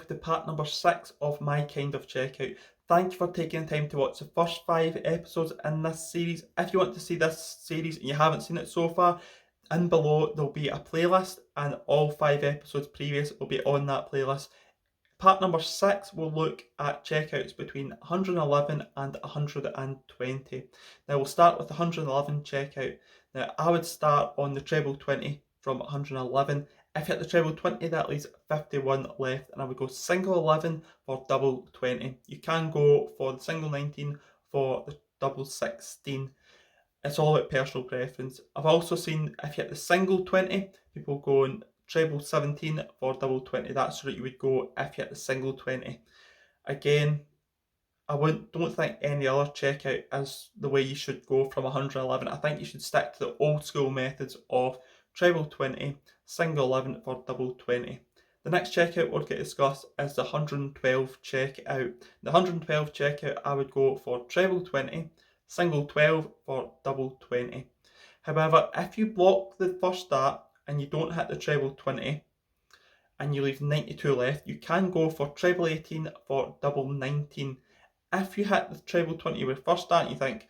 to part number 6 of my kind of checkout. Thank you for taking the time to watch the first 5 episodes in this series. If you want to see this series and you haven't seen it so far, in below there'll be a playlist and all 5 episodes previous will be on that playlist. Part number 6 will look at checkouts between 111 and 120. Now we'll start with the 111 checkout. Now I would start on the treble 20 from 111. If you hit the treble 20, that leaves 51 left, and I would go single 11 for double 20. You can go for the single 19 for the double 16. It's all about personal preference. I've also seen if you hit the single 20, people going treble 17 for double 20. That's where you would go if you hit the single 20. Again, don't think any other checkout is the way you should go from 111. I think you should stick to the old school methods of treble 20, single 11 for double 20. The next checkout we're going to discuss is the 112 checkout. The 112 checkout, I would go for treble 20, single 12 for double 20. However, if you block the first start and you don't hit the treble 20 and you leave 92 left, you can go for treble 18 for double 19. If you hit the treble 20 with first start and you think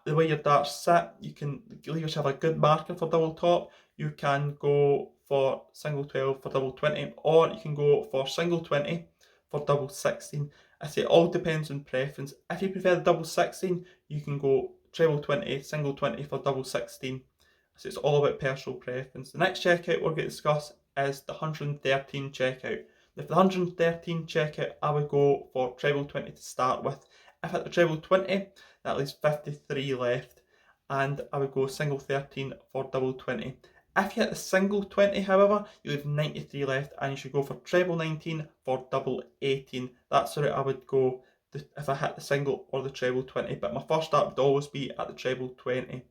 the way your darts sit, you can leave yourself a good marker for double top, you can go for single 12 for double 20, or you can go for single 20 for double 16. I say it all depends on preference. If you prefer the double 16, you can go treble 20, single 20 for double 16. So it's all about personal preference. The next checkout we're going to discuss is the 113 checkout. If the 113 checkout, I would go for treble 20 to start with. If at the treble 20, that leaves 53 left, and I would go single 13 for double 20. If you hit the single 20, however, you leave 93 left, and you should go for treble 19 for double 18. That's where I would go if I hit the single or the treble 20, but my first start would always be at the treble 20.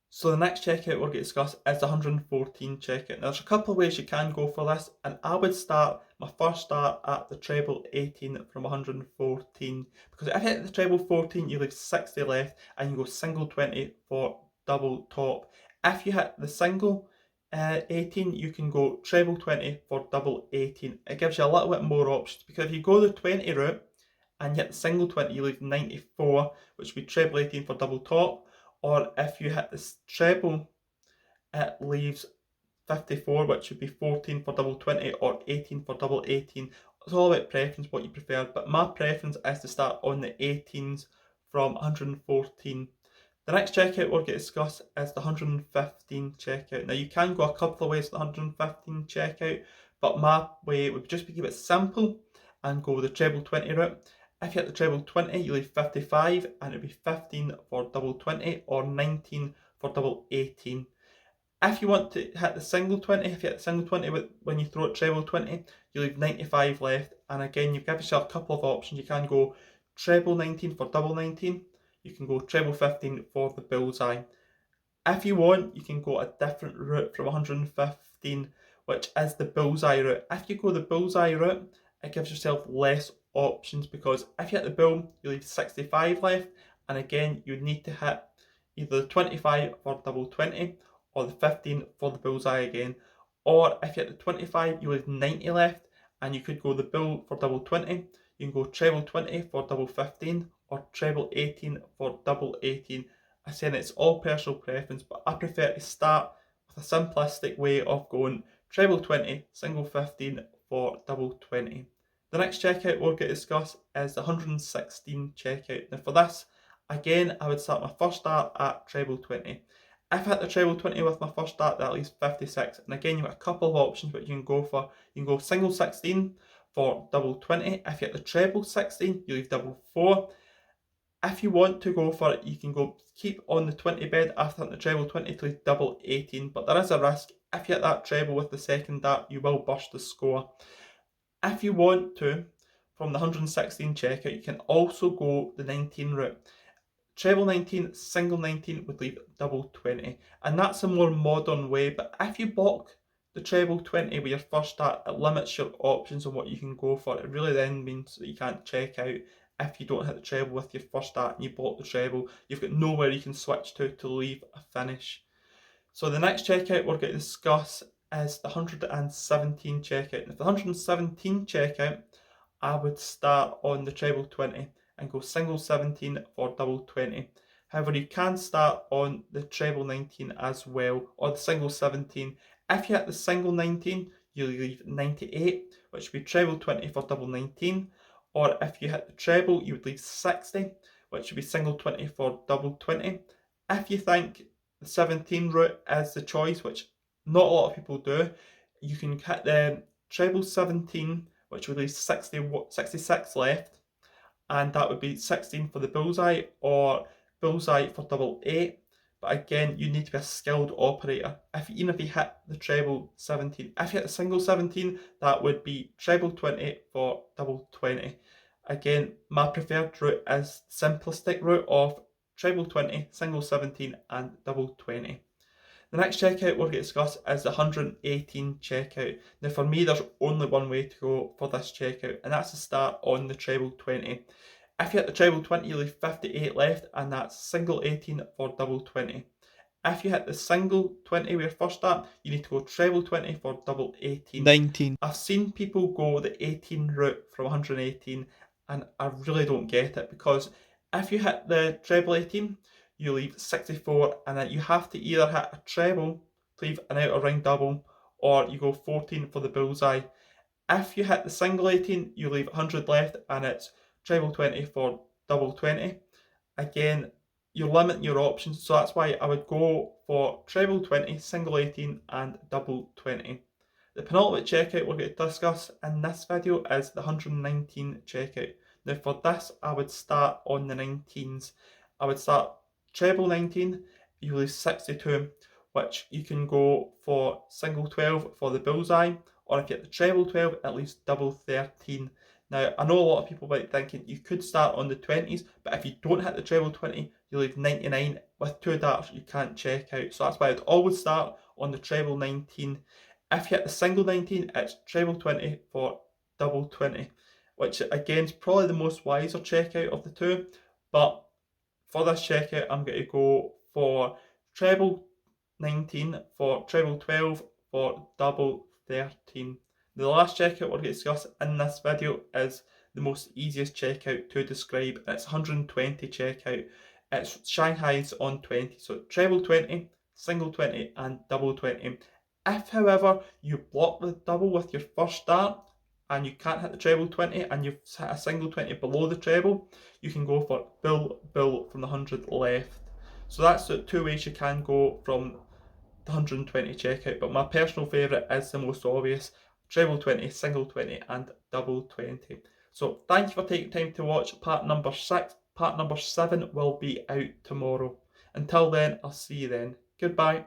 So the next checkout we're going to discuss is the 114 checkout. Now there's a couple of ways you can go for this, and I would start my first start at the treble 18 from 114, because if you hit the treble 14 you leave 60 left and you go single 20 for double top. If you hit the single 18, you can go treble 20 for double 18. It gives you a little bit more options, because if you go the 20 route and you hit the single 20, you leave 94, which would be treble 18 for double top. Or if you hit the treble, it leaves 54, which would be 14 for double 20 or 18 for double 18. It's all about preference, what you prefer, but my preference is to start on the 18s from 114. The next checkout we're going to discuss is the 115 checkout. Now you can go a couple of ways to the 115 checkout, but my way would just be keep it simple and go with the treble 20 route. If you hit the treble 20, you leave 55, and it would be 15 for double 20 or 19 for double 18. If you want to hit the single 20, if you hit the single 20 when you throw it treble 20, you leave 95 left. And again, you give yourself a couple of options. You can go treble 19 for double 19. You can go treble 15 for the bullseye. If you want, you can go a different route from 115, which is the bullseye route. If you go the bullseye route, it gives yourself less options, because if you hit the bull, you leave 65 left, and again you would need to hit either the 25 for double 20 or the 15 for the bullseye again. Or if you hit the 25, you leave 90 left, and you could go the bull for double 20, you can go treble 20 for double 15 or treble 18 for double 18. I said it's all personal preference, but I prefer to start with a simplistic way of going treble 20, single 15 for double 20. The next checkout we're going to discuss is the 116 checkout. Now for this, again, I would start my first start at treble 20. If I hit the treble 20 with my first start, that leaves 56. And again, you've got a couple of options which you can go for. You can go single 16 for double 20. If you hit the treble 16, you leave double 4. If you want to go for it, you can go keep on the 20 bed after hitting the treble 20 to leave double 18. But there is a risk. If you hit that treble with the second dart, you will burst the score. If you want to, from the 116 checkout, you can also go the 19 route. Treble 19, single 19 would leave double 20. And that's a more modern way, but if you block the treble 20 with your first start, it limits your options on what you can go for. It really then means that you can't check out if you don't hit the treble with your first start and you block the treble. You've got nowhere you can switch to leave a finish. So the next checkout we're going to discuss is the 117 checkout. And if the 117 checkout, I would start on the treble 20 and go single 17 for double 20. However, you can start on the treble 19 as well, or the single 17. If you hit the single 19, you leave 98, which would be treble 20 for double 19. Or if you hit the treble, you would leave 60, which would be single 20 for double 20. If you think the 17 route is the choice, which not a lot of people do, you can hit the treble 17, which would leave 66 left, and that would be 16 for the bullseye, or bullseye for double 8. But again, you need to be a skilled operator. Even if you hit the treble 17, if you hit the single 17, that would be treble 20 for double 20. Again, my preferred route is simplistic route of treble 20, single 17, and double 20. The next checkout we're going to discuss is the 118 checkout. Now for me, there's only one way to go for this checkout, and that's to start on the treble 20. If you hit the treble 20, you leave 58 left, and that's single 18 for double 20. If you hit the single 20 where you first start, you need to go treble 20 for double 18. 19. I've seen people go the 18 route from 118, and I really don't get it, because if you hit the treble 18, you leave 64, and then you have to either hit a treble to leave an outer ring double, or you go 14 for the bullseye. If you hit the single 18, you leave 100 left, and it's treble 20 for double 20. Again, you're limiting your options, so that's why I would go for treble 20, single 18, and double 20. The penultimate checkout we're going to discuss in this video is the 119 checkout. Now for this, I would start on the 19s. I would start treble 19, you lose 62, which you can go for single 12 for the bullseye, or if you hit the treble 12, at least double 13. Now, I know a lot of people might be thinking you could start on the 20s, but if you don't hit the treble 20, you leave 99 with 2 darts you can't check out. So that's why I'd always start on the treble 19. If you hit the single 19, it's treble 20 for double 20, which again is probably the most wiser checkout of the two, but for this checkout, I'm going to go for treble 19 for treble 12 for double 13. The last checkout we're going to discuss in this video is the most easiest checkout to describe, and it's 120 checkout. It's Shanghai's on 20, so treble 20, single 20, and double 20. If, however, you block the double with your first start, and you can't hit the treble 20, and you've hit a single 20 below the treble, you can go for bull from the 100 left. So that's the two ways you can go from the 120 checkout, but my personal favourite is the most obvious: treble 20, single 20, and double 20. So thank you for taking time to watch part number 6. Part number 7 will be out tomorrow. Until then, I'll see you then. Goodbye.